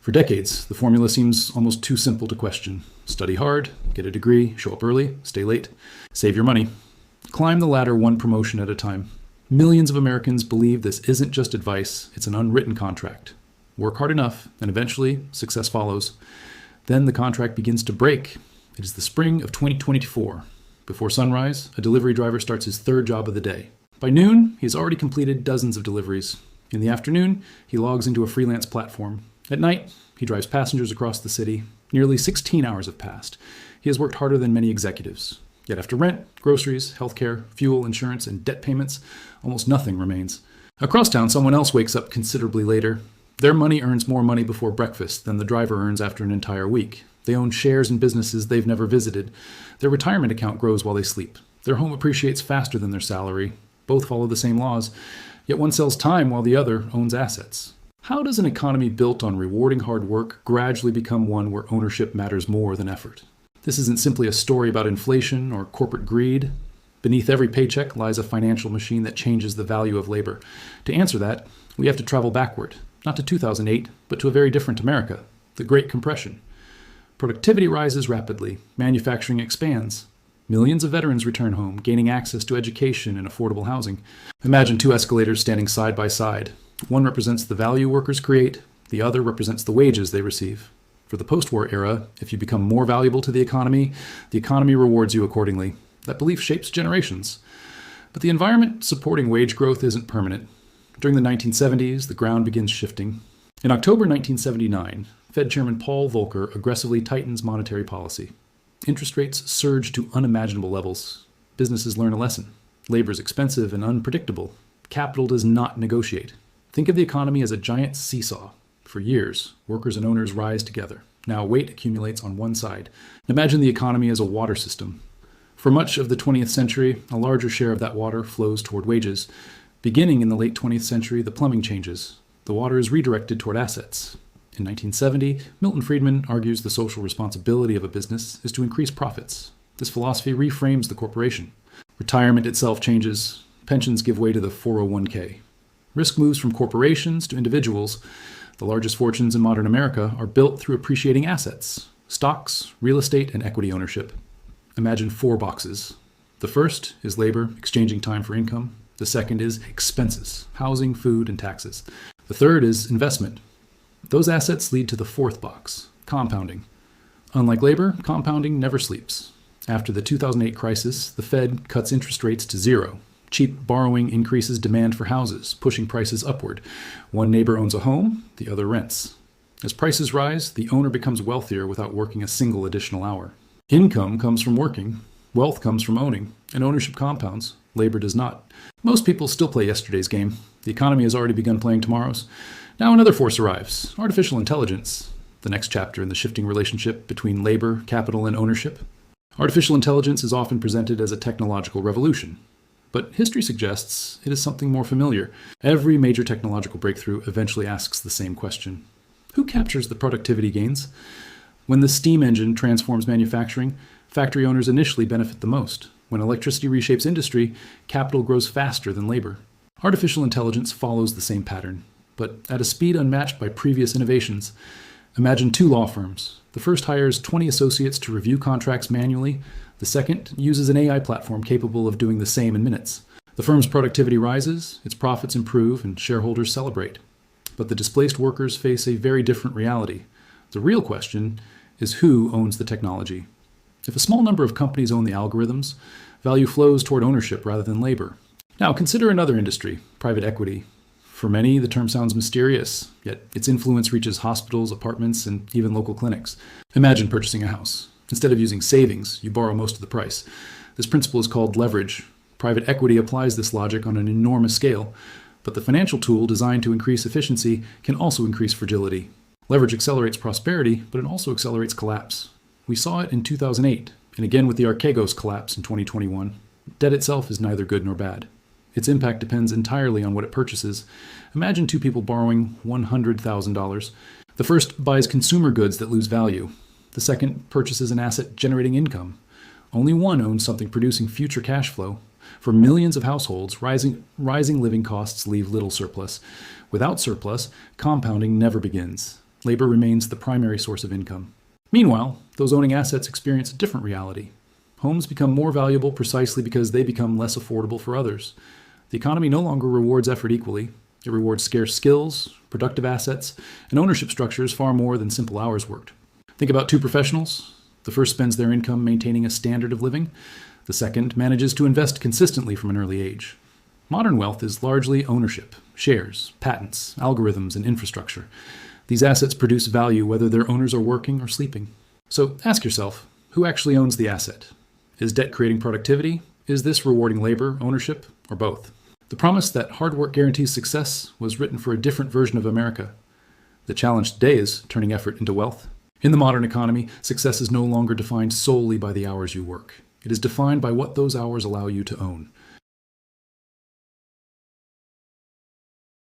For decades, the formula seems almost too simple to question. Study hard, get a degree, show up early, stay late, save your money. Climb the ladder one promotion at a time. Millions of Americans believe this isn't just advice, it's an unwritten contract. Work hard enough, and eventually success follows. Then the contract begins to break. It is the spring of 2024. Before sunrise, a delivery driver starts his third job of the day. By noon, he has already completed dozens of deliveries. In the afternoon, he logs into a freelance platform. At night, he drives passengers across the city. Nearly 16 hours have passed. He has worked harder than many executives. Yet after rent, groceries, healthcare, fuel, insurance, and debt payments, almost nothing remains. Across town, someone else wakes up considerably later. Their money earns more money before breakfast than the driver earns after an entire week. They own shares in businesses they've never visited. Their retirement account grows while they sleep. Their home appreciates faster than their salary. Both follow the same laws, yet one sells time while the other owns assets. How does an economy built on rewarding hard work gradually become one where ownership matters more than effort? This isn't simply a story about inflation or corporate greed. Beneath every paycheck lies a financial machine that changes the value of labor. To answer that, we have to travel backward, not to 2008, but to a very different America, the Great Compression. Productivity rises rapidly, manufacturing expands. Millions of veterans return home, gaining access to education and affordable housing. Imagine two escalators standing side by side. One represents the value workers create, the other represents the wages they receive. For the post-war era, if you become more valuable to the economy rewards you accordingly. That belief shapes generations. But the environment supporting wage growth isn't permanent. During the 1970s, the ground begins shifting. In October 1979, Fed Chairman Paul Volcker aggressively tightens monetary policy. Interest rates surge to unimaginable levels. Businesses learn a lesson. Labor is expensive and unpredictable. Capital does not negotiate. Think of the economy as a giant seesaw. For years, workers and owners rise together. Now weight accumulates on one side. Imagine the economy as a water system. For much of the 20th century, a larger share of that water flows toward wages. Beginning in the late 20th century, the plumbing changes. The water is redirected toward assets. In 1970, Milton Friedman argues the social responsibility of a business is to increase profits. This philosophy reframes the corporation. Retirement itself changes. Pensions give way to the 401k. Risk moves from corporations to individuals. The largest fortunes in modern America are built through appreciating assets, stocks, real estate, and equity ownership. Imagine 4 boxes. The first is labor, exchanging time for income. The second is expenses, housing, food, and taxes. The third is investment. Those assets lead to the 4th box, compounding. Unlike labor, compounding never sleeps. After the 2008 crisis, the Fed cuts interest rates to 0. Cheap borrowing increases demand for houses, pushing prices upward. One neighbor owns a home, the other rents. As prices rise, the owner becomes wealthier without working a single additional hour. Income comes from working, wealth comes from owning, and ownership compounds. Labor does not. Most people still play yesterday's game. The economy has already begun playing tomorrow's. Now another force arrives, artificial intelligence, the next chapter in the shifting relationship between labor, capital, and ownership. Artificial intelligence is often presented as a technological revolution. But history suggests it is something more familiar. Every major technological breakthrough eventually asks the same question. Who captures the productivity gains? When the steam engine transforms manufacturing, factory owners initially benefit the most. When electricity reshapes industry, capital grows faster than labor. Artificial intelligence follows the same pattern, but at a speed unmatched by previous innovations. Imagine 2 law firms. The first hires 20 associates to review contracts manually. The second uses an AI platform capable of doing the same in minutes. The firm's productivity rises, its profits improve, and shareholders celebrate. But the displaced workers face a very different reality. The real question is who owns the technology. If a small number of companies own the algorithms, value flows toward ownership rather than labor. Now consider another industry, private equity. For many, the term sounds mysterious, yet its influence reaches hospitals, apartments, and even local clinics. Imagine purchasing a house. Instead of using savings, you borrow most of the price. This principle is called leverage. Private equity applies this logic on an enormous scale, but the financial tool designed to increase efficiency can also increase fragility. Leverage accelerates prosperity, but it also accelerates collapse. We saw it in 2008, and again with the Archegos collapse in 2021. Debt itself is neither good nor bad. Its impact depends entirely on what it purchases. Imagine 2 people borrowing $100,000. The first buys consumer goods that lose value. The second purchases an asset generating income. Only one owns something producing future cash flow. For millions of households, rising living costs leave little surplus. Without surplus, compounding never begins. Labor remains the primary source of income. Meanwhile, those owning assets experience a different reality. Homes become more valuable precisely because they become less affordable for others. The economy no longer rewards effort equally. It rewards scarce skills, productive assets, and ownership structures far more than simple hours worked. Think about two professionals. The first spends their income maintaining a standard of living. The second manages to invest consistently from an early age. Modern wealth is largely ownership, shares, patents, algorithms, and infrastructure. These assets produce value whether their owners are working or sleeping. So ask yourself, who actually owns the asset? Is debt creating productivity? Is this rewarding labor, ownership, or both? The promise that hard work guarantees success was written for a different version of America. The challenge today is turning effort into wealth. In the modern economy, success is no longer defined solely by the hours you work. It is defined by what those hours allow you to own.